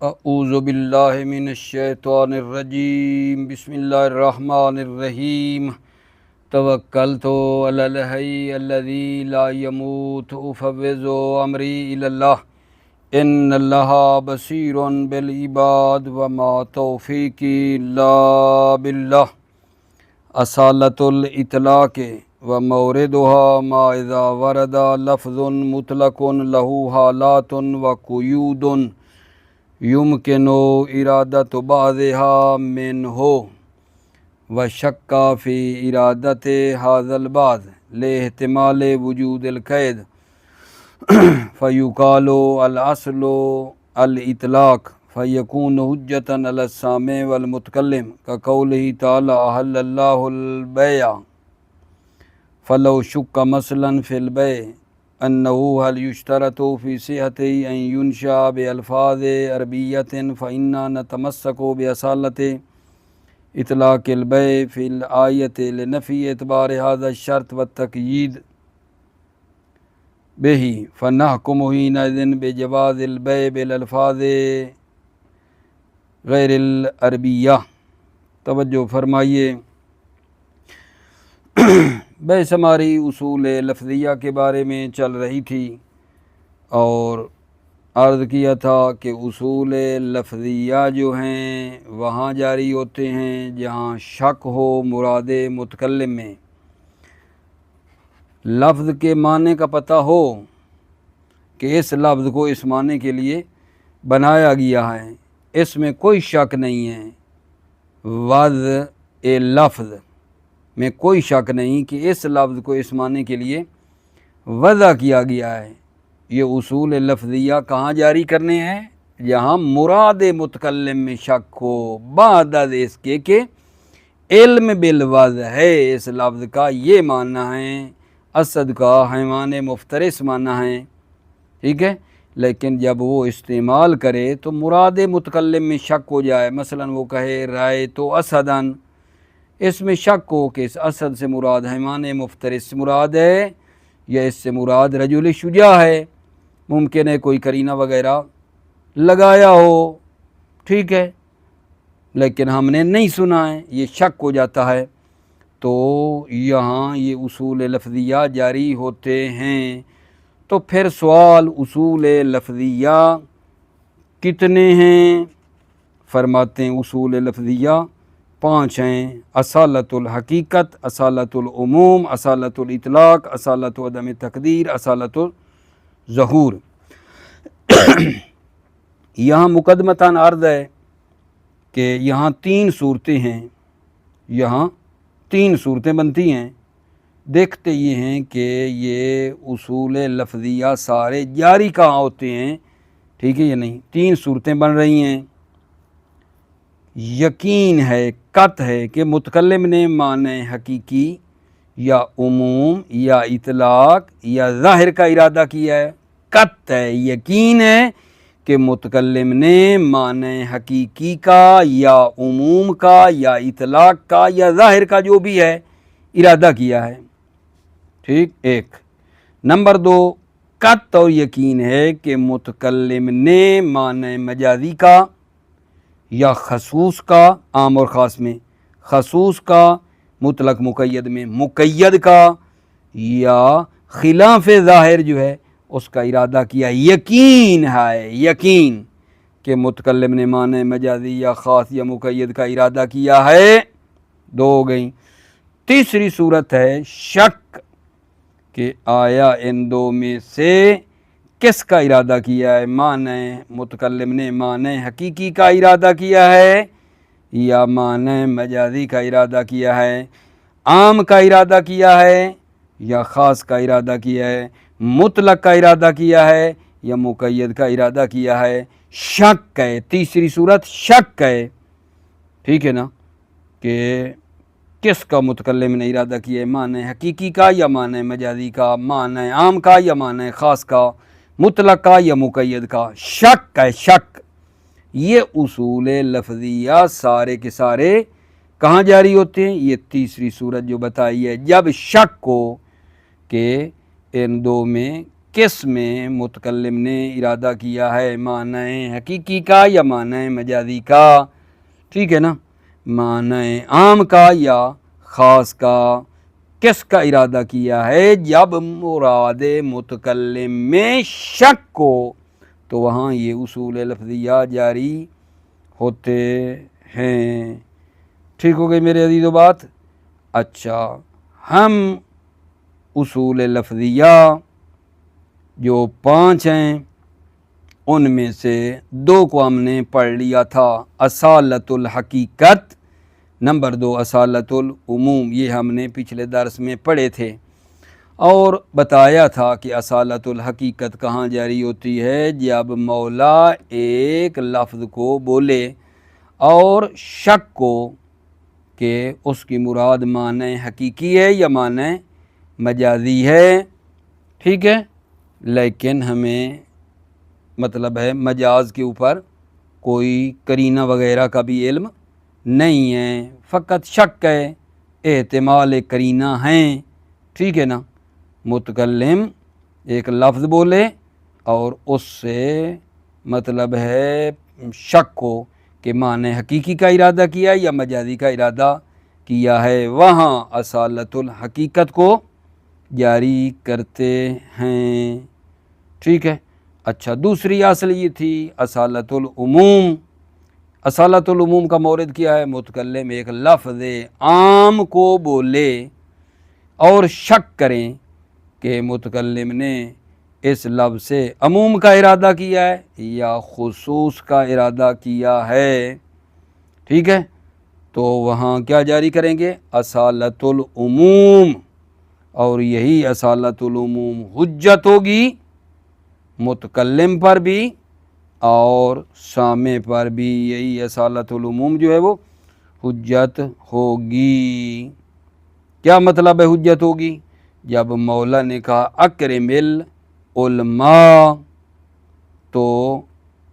اعوذ باللہ من الشیطان الرجیم، بسم اللہ الرحمن الرحیم۔ توکلت علی الحی الذی لا یموت افوض امری الی اللہ ان اللہ بصیر بالعباد وما توفیقی الا باللہ۔ اصالۃ الاطلاق وموردها ما اذا ورد لفظ مطلق له حالات وقیود یمکن ارادت بعضها منہ وشک فی ارادت هذا البعض لاحتمال وجود القید فیقال الاصل الاطلاق فیکون حجۃ علی السامع والمتکلم کقولہ تعالی احل اللہ البیع فلو شک مثلا فی البیع انه هل يشترط في صحته ان ينشا بالفاظ عربیۃ فإنا نتمسك باصالة اطلاق البیع في الآیۃ لنفی اعتبار هذا الشرط والتقیید به فنحكم حينئذ بجواز البیع بالالفاظ غیر العربیہ۔ توجہ فرمائیے، بحث ہماری اصول لفظیہ کے بارے میں چل رہی تھی اور عرض کیا تھا کہ اصول لفظیہ جو ہیں وہاں جاری ہوتے ہیں جہاں شک ہو مراد متکلم میں، لفظ کے معنی کا پتہ ہو کہ اس لفظ کو اس معنی کے لیے بنایا گیا ہے، اس میں کوئی شک نہیں ہے، وضع لفظ میں کوئی شک نہیں کہ اس لفظ کو اس معنی کے لیے وضع کیا گیا ہے۔ یہ اصول لفظیہ کہاں جاری کرنے ہیں؟ جہاں مراد متکلم میں شک ہو، بعد از اس کے کہ علم بالوضع ہے، اس لفظ کا یہ معنی ہے، اسد کا حیوان مفترس معنی ہے، ٹھیک ہے، لیکن جب وہ استعمال کرے تو مراد متکلم میں شک ہو جائے، مثلا وہ کہے رائے تو اسدن، اس میں شک ہو کہ اس اسد سے مراد حیوان مفترس سے مراد ہے یا اس سے مراد رجل شجاع ہے، ممکن ہے کوئی قرینہ وغیرہ لگایا ہو، ٹھیک ہے، لیکن ہم نے نہیں سنا ہے، یہ شک ہو جاتا ہے، تو یہاں یہ اصول لفظیہ جاری ہوتے ہیں۔ تو پھر سوال، اصول لفظیہ کتنے ہیں؟ فرماتے ہیں اصول لفظیہ 5 ہیں: اصالۃ الحقیقت، اصالۃ العموم، اصالۃ الاطلاق، اصالۃ عدم تقدیر، اصالۃ الظہور۔ یہاں مقدمتاً عرض ہے کہ یہاں 3 صورتیں ہیں، یہاں 3 صورتیں بنتی ہیں۔ دیکھتے یہ ہیں کہ یہ اصول لفظیہ سارے جاری کہاں ہوتے ہیں، ٹھیک ہے یا نہیں؟ 3 صورتیں بن رہی ہیں۔ یقین ہے، قطع ہے کہ متکلم نے معنی حقیقی یا عموم یا اطلاق یا ظاہر کا ارادہ کیا ہے، قطع ہے، یقین ہے کہ متکلم نے معنی حقیقی کا یا عموم کا یا اطلاق کا یا ظاہر کا جو بھی ہے ارادہ کیا ہے، ٹھیک۔ 1 نمبر 2، قطع اور یقین ہے کہ متکلم نے معنی مجازی کا یا خصوص کا، عام اور خاص میں خصوص کا، مطلق مقید میں مقید کا، یا خلاف ظاہر جو ہے اس کا ارادہ کیا۔ یقین ہے، یقین کہ متکلم نے معنی مجازی یا خاص یا مقید کا ارادہ کیا ہے۔ 2 ہو گئیں۔ تیسری صورت ہے شک، کہ آیا ان 2 میں سے کس کا ارادہ کیا ہے؟ معنی متکلم نے معنی حقیقی کا ارادہ کیا ہے یا معنی مجازی کا ارادہ کیا ہے؟ عام کا ارادہ کیا ہے یا خاص کا ارادہ کیا ہے؟ مطلق کا ارادہ کیا ہے یا مقید کا ارادہ کیا ہے؟ شک ہے، تیسری صورت شک ہے، ٹھیک ہے نا، کہ کس کا متکلم نے ارادہ کیا ہے، معنی حقیقی کا یا معنی مجازی کا، معنی عام کا یا معنی خاص کا، مطلق کا یا مقید کا؟ شک ہے، شک۔ یہ اصول لفظیہ سارے کے سارے کہاں جاری ہوتے ہیں؟ یہ تیسری صورت جو بتائی ہے، جب شک ہو کہ ان 2 میں کس میں متکلم نے ارادہ کیا ہے، معنی حقیقی کا یا معنی مجازی کا، ٹھیک ہے نا، معنی عام کا یا خاص کا، کس کا ارادہ کیا ہے؟ جب مراد متکلم میں شک ہو تو وہاں یہ اصول لفظیہ جاری ہوتے ہیں۔ ٹھیک ہو گئی میرے عزیزو بات؟ اچھا، ہم اصول لفظیہ جو 5 ہیں ان میں سے 2 کو ہم نے پڑھ لیا تھا، اصالت الحقیقت، نمبر 2 اصالت العموم، یہ ہم نے پچھلے درس میں پڑھے تھے، اور بتایا تھا کہ اصالت الحقیقت کہاں جاری ہوتی ہے؟ جب مولا ایک لفظ کو بولے اور شک کو کہ اس کی مراد معنی حقیقی ہے یا معنی مجازی ہے، ٹھیک ہے، لیکن ہمیں مطلب ہے مجاز کے اوپر کوئی قرینہ وغیرہ کا بھی علم نہیں ہے، فقط شک ہے، احتمال قرینہ ہیں، ٹھیک ہے نا، متکلم ایک لفظ بولے اور اس سے مطلب ہے شک ہو کہ معنی حقیقی کا ارادہ کیا یا مجازی کا ارادہ کیا ہے، وہاں اصالت الحقیقت کو جاری کرتے ہیں، ٹھیک ہے۔ اچھا، دوسری اصل یہ تھی اصالت العموم۔ اصالت العموم کا مورد کیا ہے؟ متکلم ایک لفظ عام کو بولے اور شک کریں کہ متکلم نے اس لفظ سے عموم کا ارادہ کیا ہے یا خصوص کا ارادہ کیا ہے، ٹھیک ہے، تو وہاں کیا جاری کریں گے؟ اصالت العموم، اور یہی اصالت العموم حجت ہوگی متکلم پر بھی اور سامع پر بھی، یہی اصالت العموم جو ہے وہ حجت ہوگی۔ کیا مطلب ہے حجت ہوگی؟ جب مولا نے کہا اکرم العلماء، تو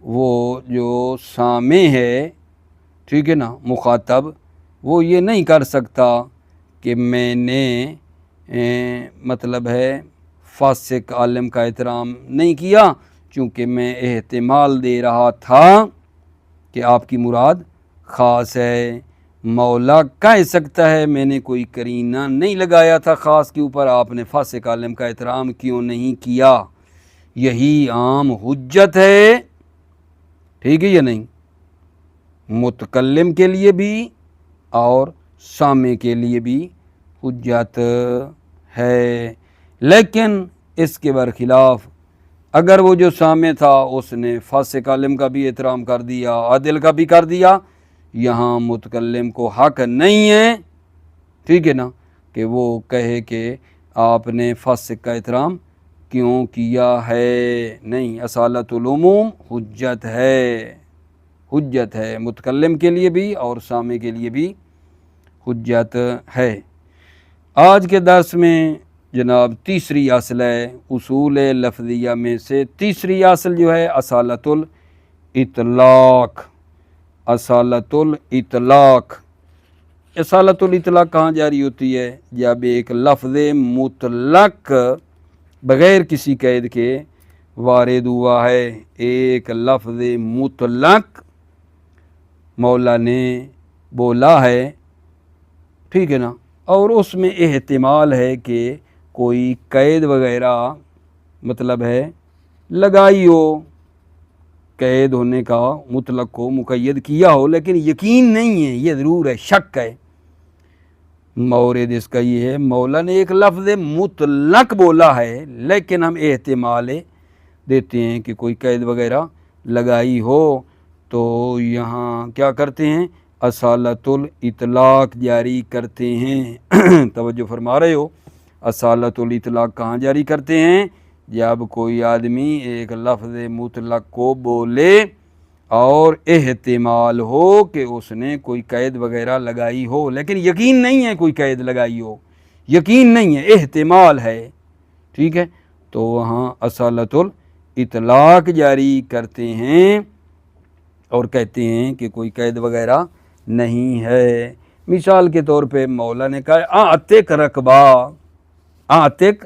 وہ جو سامع ہے، ٹھیک ہے نا، مخاطب، وہ یہ نہیں کر سکتا کہ میں نے مطلب ہے فاسق عالم کا احترام نہیں کیا، چونکہ میں احتمال دے رہا تھا کہ آپ کی مراد خاص ہے۔ مولا کہہ سکتا ہے میں نے کوئی قرینہ نہیں لگایا تھا خاص کے اوپر، آپ نے فاسق عالم کا احترام کیوں نہیں کیا؟ یہی عام حجت ہے، ٹھیک ہے یا نہیں، متکلم کے لیے بھی اور سامع کے لیے بھی حجت ہے۔ لیکن اس کے برخلاف اگر وہ جو سامع تھا اس نے فاسق عالم کا بھی احترام کر دیا، عادل کا بھی کر دیا، یہاں متکلم کو حق نہیں ہے، ٹھیک ہے نا، کہ وہ کہے کہ آپ نے فاسق کا احترام کیوں کیا ہے، نہیں، اصالت العموم حجت ہے، حجت ہے متکلم کے لیے بھی اور سامع کے لیے بھی حجت ہے۔ آج کے درس میں جناب تیسری اصل ہے اصول لفظیہ میں سے، تیسری اصل جو ہے اصالت الاطلاق، اصالت الاطلاق۔ اصالت الاطلاق کہاں جاری ہوتی ہے؟ جب ایک لفظ مطلق بغیر کسی قید کے وارد ہوا ہے، ایک لفظ مطلق مولا نے بولا ہے، ٹھیک ہے نا، اور اس میں احتمال ہے کہ کوئی قید وغیرہ مطلب ہے لگائی ہو، قید ہونے کا مطلق کو مقید کیا ہو، لیکن یقین نہیں ہے، یہ ضرور ہے، شک ہے۔ مورد اس کا یہ ہے مولا نے ایک لفظ مطلق بولا ہے لیکن ہم احتمال دیتے ہیں کہ کوئی قید وغیرہ لگائی ہو، تو یہاں کیا کرتے ہیں؟ اصالت الاطلاق جاری کرتے ہیں۔ توجہ فرما رہے ہو؟ اصالت الاطلاق کہاں جاری کرتے ہیں؟ جب کوئی آدمی ایک لفظ مطلق کو بولے اور احتمال ہو کہ اس نے کوئی قید وغیرہ لگائی ہو، لیکن یقین نہیں ہے کوئی قید لگائی ہو، یقین نہیں ہے، احتمال ہے، ٹھیک ہے، تو وہاں اصالت الاطلاق جاری کرتے ہیں اور کہتے ہیں کہ کوئی قید وغیرہ نہیں ہے۔ مثال کے طور پہ مولا نے کہا اعتق رقبہ، اعتق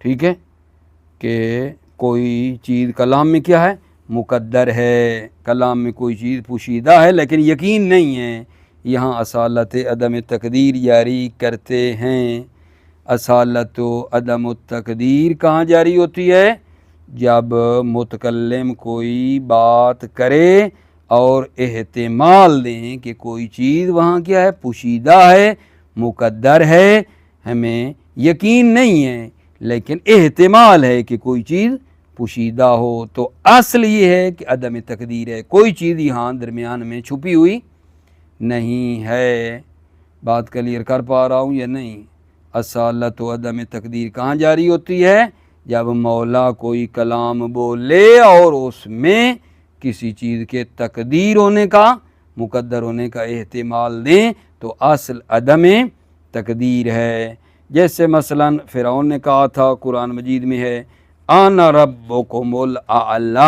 ٹھیک ہے، کہ کوئی چیز کلام میں کیا ہے، مقدر ہے، کلام میں کوئی چیز پوشیدہ ہے لیکن یقین نہیں ہے، یہاں اصالت عدم تقدیر جاری کرتے ہیں۔ اصالت و عدم التقدیر کہاں جاری ہوتی ہے؟ جب متکلم کوئی بات کرے اور احتمال دیں کہ کوئی چیز وہاں کیا ہے، پوشیدہ ہے، مقدر ہے، ہمیں یقین نہیں ہے لیکن احتمال ہے کہ کوئی چیز پوشیدہ ہو، تو اصل یہ ہے کہ عدم تقدیر ہے، کوئی چیز یہاں درمیان میں چھپی ہوئی نہیں ہے۔ بات کلیئر کر پا رہا ہوں یا نہیں؟ اصالت و عدم تقدیر کہاں جاری ہوتی ہے؟ جب مولا کوئی کلام بولے اور اس میں کسی چیز کے تقدیر ہونے کا، مقدر ہونے کا احتمال دیں تو اصل عدم تقدیر ہے۔ جیسے مثلا فرعون نے کہا تھا، قرآن مجید میں ہے، انا ربکم الاعلی،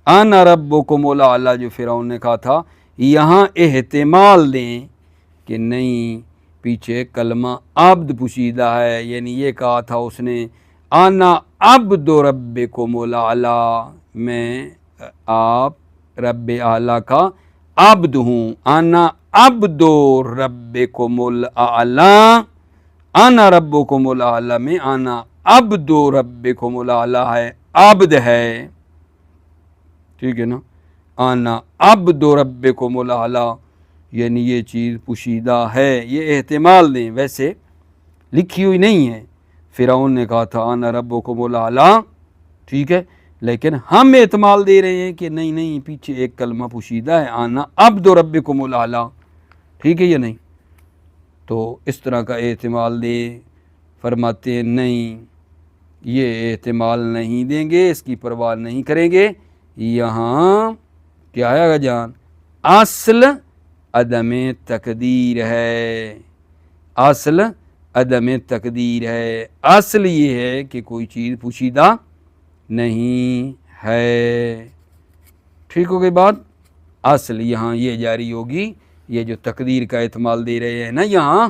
انا ربکم الاعلی، جو فرعون نے کہا تھا، یہاں احتمال دیں کہ نہیں، پیچھے کلمہ عبد پوشیدہ ہے، یعنی یہ کہا تھا اس نے، انا عبد ربکم الاعلی، میں آپ رب اعلیٰ کا عبد ہوں، انا عبد ربکم الاعلی، انا ربکم الاعلی میں انا عبد ربکم الاعلی ہے، عبد ہے، ٹھیک ہے نا، انا عبد ربکم الاعلی، یعنی یہ چیز پوشیدہ ہے، یہ احتمال دیں، ویسے لکھی ہوئی نہیں ہے۔ فرعون نے کہا تھا انا ربکم الاعلی، ٹھیک ہے، لیکن ہم احتمال دے رہے ہیں کہ نہیں نہیں، پیچھے ایک کلمہ پوشیدہ ہے، انا عبد ربکم الاعلی، ٹھیک ہے یا نہیں؟ تو اس طرح کا احتمال دے، فرماتے ہیں نہیں، یہ احتمال نہیں دیں گے، اس کی پرواہ نہیں کریں گے، یہاں کیا ہے جان، اصل عدم تقدیر ہے، اصل عدم تقدیر ہے، اصل یہ ہے کہ کوئی چیز پوشیدہ نہیں ہے، ٹھیک ہو گئی بات؟ اصل یہاں یہ جاری ہوگی، یہ جو تقدیر کا احتمال دے رہے ہیں نا یہاں،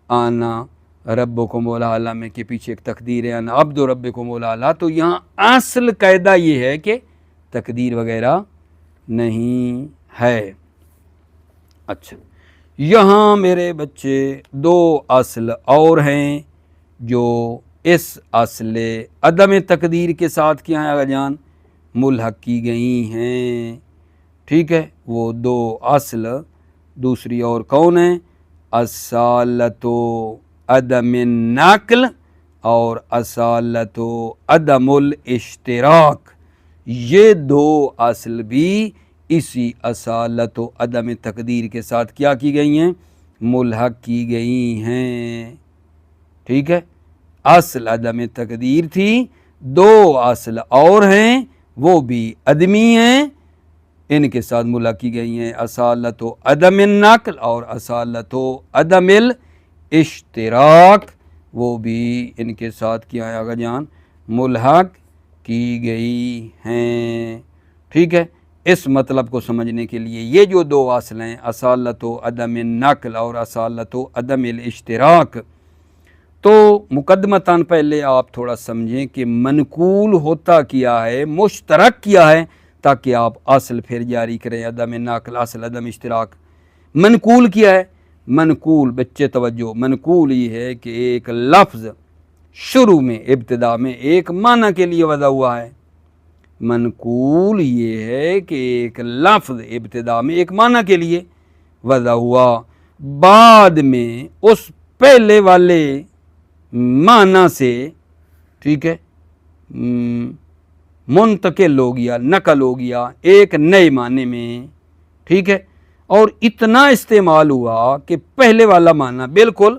آنا ربکم الاعلی میں کے پیچھے ایک تقدیر ہے، انا عبد ربکم الاعلی، تو یہاں اصل قاعدہ یہ ہے کہ تقدیر وغیرہ نہیں ہے۔ اچھا، یہاں میرے بچے دو اصل اور ہیں جو اس اصل عدم تقدیر کے ساتھ کیا ہے آغا جان، ملحق کی گئی ہیں، ٹھیک ہے، وہ دو اصل دوسری اور کون ہیں؟ اصالت و عدم النقل اور اصالت و عدم الاشتراک، یہ دو اصل بھی اسی اصالت و عدم تقدیر کے ساتھ کیا کی گئی ہیں؟ ملحق کی گئی ہیں، ٹھیک ہے، اصل عدم تقدیر تھی، دو اصل اور ہیں وہ بھی عدمی ہیں، ان کے ساتھ ملحق کی گئی ہیں، اصالت و عدم النقل اور اصالت و عدم الاشتراک، وہ بھی ان کے ساتھ کیا ہے آغا جان، ملحق کی گئی ہیں، ٹھیک ہے۔ اس مطلب کو سمجھنے کے لیے یہ جو دو اصل ہیں، اصالت و عدم النقل اور اصالت و عدم الاشتراک، تو مقدمتاً پہلے آپ تھوڑا سمجھیں کہ منقول ہوتا کیا ہے، مشترک کیا ہے، تاکہ آپ اصل پھر جاری کریں، عدم نقل، اصل عدم اشتراک۔ منقول کیا ہے؟ منقول، بچے توجہ، منقول یہ ہے کہ ایک لفظ شروع میں، ابتدا میں ایک معنی کے لیے وضع ہوا ہے، منقول یہ ہے کہ ایک لفظ ابتدا میں ایک معنی کے لیے وضع ہوا، بعد میں اس پہلے والے معنی سے، ٹھیک ہے، منتقل ہو گیا، نقل ہو گیا ایک نئے معنی میں، ٹھیک ہے، اور اتنا استعمال ہوا کہ پہلے والا معنی بالکل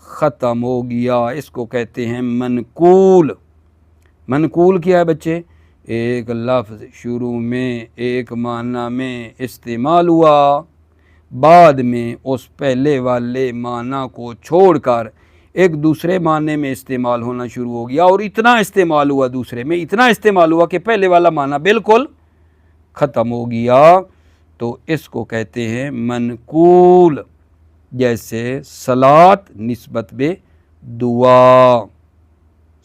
ختم ہو گیا، اس کو کہتے ہیں منقول۔ منقول کیا ہے بچے؟ ایک لفظ شروع میں ایک معنی میں استعمال ہوا، بعد میں اس پہلے والے معنی کو چھوڑ کر ایک دوسرے معنی میں استعمال ہونا شروع ہو گیا، اور اتنا استعمال ہوا دوسرے میں، اتنا استعمال ہوا کہ پہلے والا معنی بالکل ختم ہو گیا، تو اس کو کہتے ہیں منقول۔ جیسے صلاۃ نسبت بے دعا،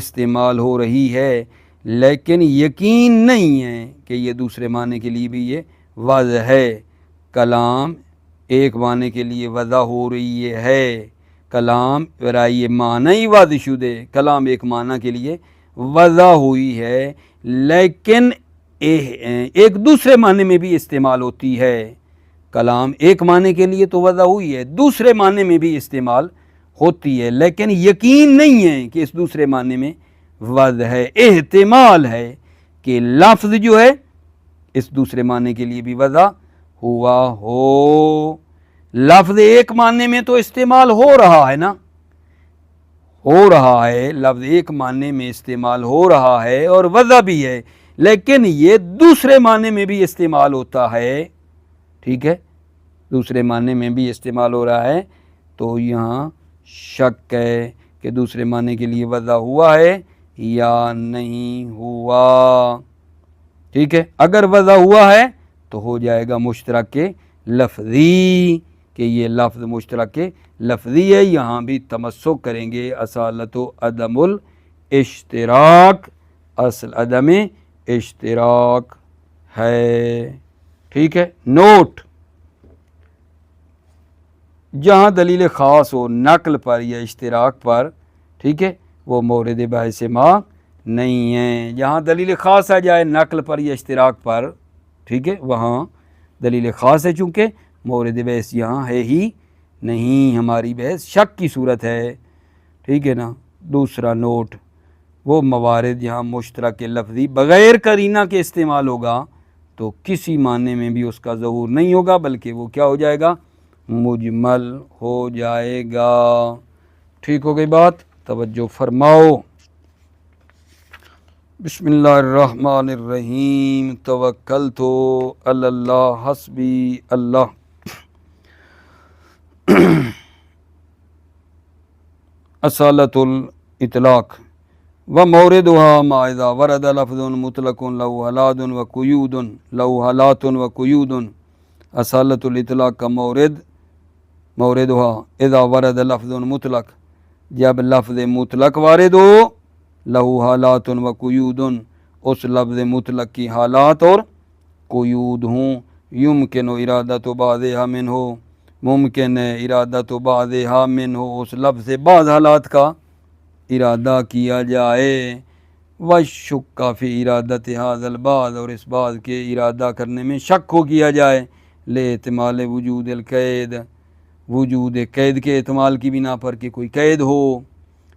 استعمال ہو رہی ہے، لیکن یقین نہیں ہے کہ یہ دوسرے معنی کے لیے بھی یہ وضع ہے۔ کلام ایک معنی کے لیے وضع ہو رہی ہے، کلام برائے معنی وضع شدہ، کلام ایک معنی کے لیے وضع ہوئی ہے، لیکن ایک دوسرے معنی میں بھی استعمال ہوتی ہے۔ کلام ایک معنی کے لیے تو وضع ہوئی ہے، دوسرے معنی میں بھی استعمال ہوتی ہے، لیکن یقین نہیں ہے کہ اس دوسرے معنی میں وضع ہے۔ احتمال ہے کہ لفظ جو ہے اس دوسرے معنی کے لیے بھی وضع ہوا ہو۔ لفظ ایک معنی میں تو استعمال ہو رہا ہے نا، ہو رہا ہے، لفظ ایک معنی میں استعمال ہو رہا ہے اور وضع بھی ہے، لیکن یہ دوسرے معنی میں بھی استعمال ہوتا ہے، ٹھیک ہے، دوسرے معنی میں بھی استعمال ہو رہا ہے، تو یہاں شک ہے کہ دوسرے معنی کے لیے وضع ہوا ہے یا نہیں ہوا، ٹھیک ہے۔ اگر وضع ہوا ہے تو ہو جائے گا مشترک لفظی، کہ یہ لفظ مشترک لفظی ہے، یہاں بھی تمسک کریں گے اصالت و عدم الاشتراک، اصل عدم اشتراک ہے، ٹھیک ہے۔ نوٹ: جہاں دلیل خاص ہو نقل پر یا اشتراک پر، ٹھیک ہے، وہ مورد بحث ما نہیں ہے۔ جہاں دلیل خاص آ جائے نقل پر یا اشتراک پر، ٹھیک ہے، وہاں دلیل خاص ہے، چونکہ مورد بحث یہاں ہے ہی نہیں، ہماری بحث شک کی صورت ہے، ٹھیک ہے نا۔ دوسرا نوٹ: وہ موارد یہاں مشترک لفظی بغیر قرینہ کے استعمال ہوگا تو کسی معنی میں بھی اس کا ظہور نہیں ہوگا، بلکہ وہ کیا ہو جائے گا؟ مجمل ہو جائے گا، ٹھیک ہو گئی بات؟ توجہ فرماؤ۔ بسم اللہ الرحمن الرحیم، توکلت علی اللہ حسبی اللہ۔ اصالت الاطلاق و موردها ما اذا ورد لفظ مطلق له حالات و قیود، له حالات و قیود۔ اصالت الاطلاق کا موردها اذا ورد لفظ مطلق، جب لفظ مطلق وارد ہو، لہو حالات و قیود، اس لفظ مطلق کی حالات اور قیود ہوں، یمکن ارادت بعضها منہ، ممکن ہے ارادت بعضها منہ، اس لفظ سے بعض حالات کا ارادہ کیا جائے، وشک فی ارادت هذا البعض، اور اس بعض کے ارادہ کرنے میں شک کو کیا جائے، لاحتمال وجود القید، وجود قید کے احتمال کی بنا پر کہ کوئی قید ہو،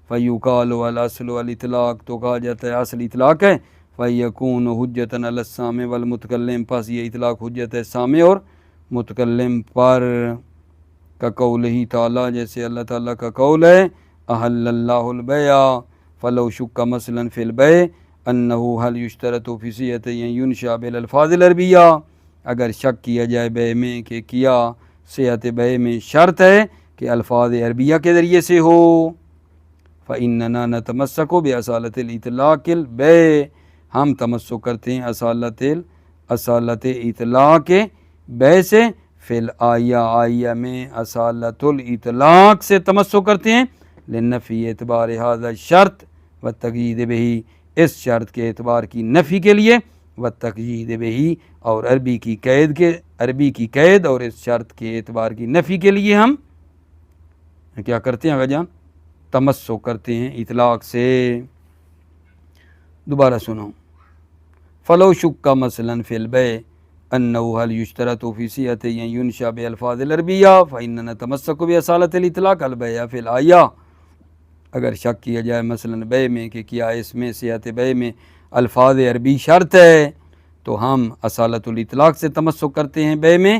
فیقال الاصل والاطلاق، تو کہا جاتا ہے اصل اطلاق ہے، فیکون حجۃ علی السامع والمتکلم، پس یہ اطلاق حجت ہے سامع اور متکلم پر، کا قول ہی تعالیٰ، جیسے اللہ تعالیٰ کا قول ہے، احل اللہ البیع فلو شک مثلا فی البیع انہ هل یشترط فی صیغۃ ینشأ بالالفاظ العربیہ، اگر شک کیا جائے بیع میں کہ کیا صیغۃ بیع میں شرط ہے کہ الفاظ عربیہ کے ذریعے سے ہو، فإننا نتمسک بأصالۃ الاطلاق البیع، ہم تمسک کرتے ہیں اصالت اطلاق بیع سے، فی الآیہ، آیہ میں اصالت الاطلاق سے تمسک کرتے ہیں، لنفی اعتبار ھذا الشرط والتقیید بہ، اس شرط کے اعتبار کی نفی کے لیے، والتقیید بہ، اور عربی کی قید اور اس شرط کے اعتبار کی نفی کے لیے ہم کیا کرتے ہیں آقا جان؟ تمسک کرتے ہیں اطلاق سے۔ دوبارہ سنو، فلو شک مثلا فی البیع انہ هل یشترط فی صیغۃ ینشأ بالفاظ العربیہ فإننا نتمسک باصالۃ الاطلاق البیع فی الآیہ، اگر شک کیا جائے مثلا بیع میں کہ کیا اس میں صیغۃ بیع میں الفاظ عربی شرط ہے، تو ہم اصالت الاطلاق سے تمسک کرتے ہیں بیع میں،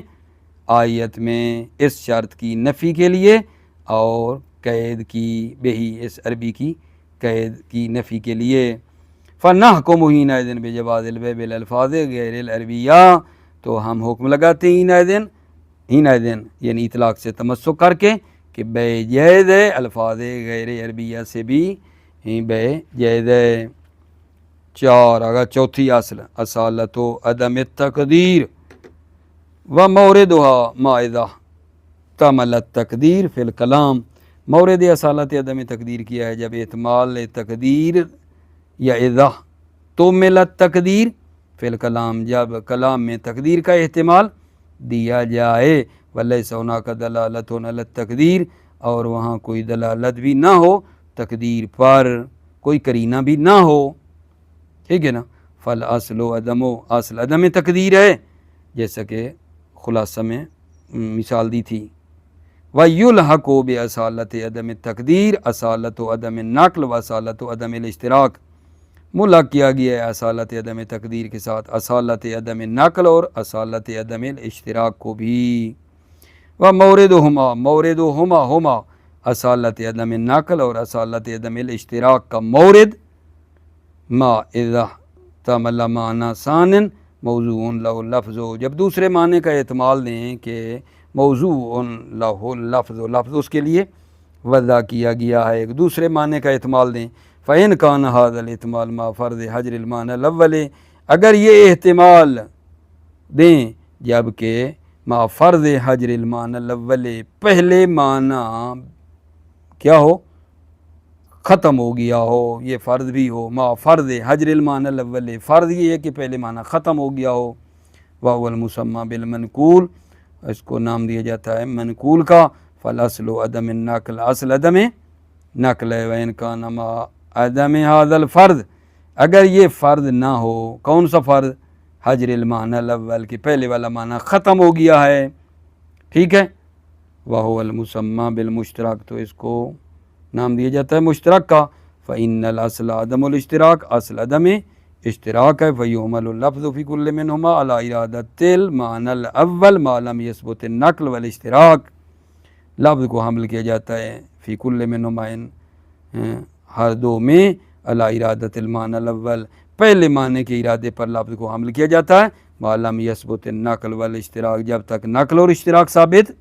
آیت میں اس شرط کی نفی کے لیے اور قید کی بہی، اس عربی کی قید کی نفی کے لیے، فنحکم حینئذ بجواز البیع بالالفاظ غیر العربیہ، تو ہم حکم لگاتے ہیں حینئذ یعنی اطلاق سے تمسک کر کے کہ بیع جائز ہے، الفاظ غیر عربیہ سے بھی بیع جائز ہے۔ چوتھی اصل، اصالت و عدم التقدیر و موردها ما اذا احتمل التقدیر فی الکلام، مورد اصالت عدم تقدیر کیا ہے جب احتمال تقدیر یا اذا تو ملت تقدیر فی الکلام، جب کلام میں تقدیر کا احتمال دیا جائے، ولیس ہناک دلالت علی التقدیر، اور وہاں کوئی دلالت بھی نہ ہو تقدیر پر، کوئی قرینہ بھی نہ ہو، ٹھیک ہے نا، فالاصل عدم، اصل عدم تقدیر ہے، جیسا کہ خلاصہ میں مثال دی تھی۔ وَيُلْحَقُ بِأَصَالَةِ عَدَمِ التَّقْدِيرِ اصالت عدم النقل و اصالت عدم الاشتراک، ملحق کیا گیا ہے اصالت عدم تقدیر کے ساتھ اصالت عدم نقل اور اصالت عدم الاشتراک کو بھی۔ وَمَوْرِدُهُمَا مَوْرِدُهُمَا ہما اصالت عدم نقل اور اصالت عدم الاشتراک کا مورد ما اذا احتمل معنی ثان موضوع له اللفظ، جب دوسرے معنی کا احتمال دیں کہ موضوع له اللفظ، لفظ اس کے لیے وضع کیا گیا ہے، ایک دوسرے معنی کا احتمال دیں، فَإِنْ كَانَ هَذَا الْاحْتِمَالُ مَعَ فَرْضِ حَجْرِ الْمَعْنَى الْأَوَّلِ، اگر یہ احتمال دیں جبکہ مع فرض حجر المعنی الاول، پہلے معنی کیا ہو، ختم ہو گیا ہو، یہ فرض بھی ہو، مع فرض حجر المعنی الاول، فرض یہ ہے کہ پہلے معنی ختم ہو گیا ہو، وَهُوَ الْمُسَمَّى بِالْمَنْقُولِ، اس کو نام دیا جاتا ہے منقول کا، فَالْأَصْلُ عَدَمِ النَّقْلِ، اصل عدم نقل ہے، وَإِنْ كَانَ مَعَ عَدَمِ هَذَا الْفَرْضِ، اگر یہ فرض نہ ہو، کون سا فرض، حجر المعنی الاول، کہ پہلے والا معنی ختم ہو گیا ہے، ٹھیک ہے، وَهُوَ الْمُسَمَّى بِالْمُشْتَرَكِ، تو اس کو نام دیا جاتا ہے مشترک کا، فَإِنَّ الْأَصْلَ عَدَمُ الْاشْتِرَاكِ، اصل عدم اشتراک ہے، فَيُحْمَلُ اللَّفْظُ فِي كُلِّ مِنْهُمَا عَلَى إِرَادَةِ الْمَعْنَى الْأَوَّلِ مَا لَمْ يَثْبُتِ النَّقْلُ وَالْاشْتِرَاكُ، لفظ کو حمل کیا جاتا ہے فی کل منہما، ہر دو میں، علی ارادۃ المعنی الاول، پہلے معنی کے ارادے پر لفظ کو حمل کیا جاتا ہے، ما لم یثبت النقل والاشتراک، جب تک نقل اور اشتراک ثابت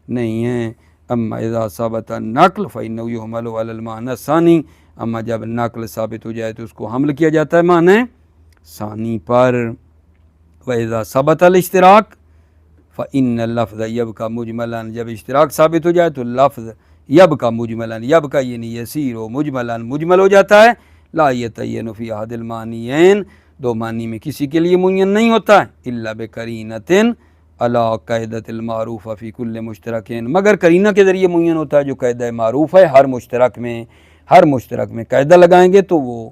نہیں ہے، اما اذا ثبت النقل فإنه يحمل على المعنى الثاني، اما جب نقل ثابت ہو جائے تو اس کو حمل کیا جاتا ہے معنی ثانی پر، وإذا ثبت الاشتراک فإن اللفظ يبقى مجملا، جب اشتراک ثابت ہو جائے تو لفظ يبقى مجملا، يبقى یعنی یسیر و مجملا، مجمل ہو جاتا ہے، لا يتعین فی احد المعنیین، دو معنی میں کسی کے لیے معین نہیں ہوتا ہے، الا بقرینۃ علی قاعدۃ المعروف فی کل مشترکین، مگر قرینہ کے ذریعے معین ہوتا ہے جو قاعدہ معروف ہے ہر مشترک میں، ہر مشترک میں قاعدہ لگائیں گے تو وہ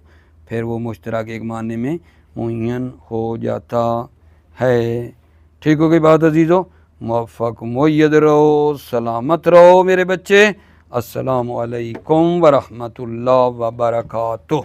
پھر وہ مشترک ایک معنی میں معین ہو جاتا ہے۔ ٹھیک ہو گئی بات عزیزو، موفق مؤید رہو، سلامت رہو میرے بچے، السلام علیکم ورحمۃ اللہ وبرکاتہ۔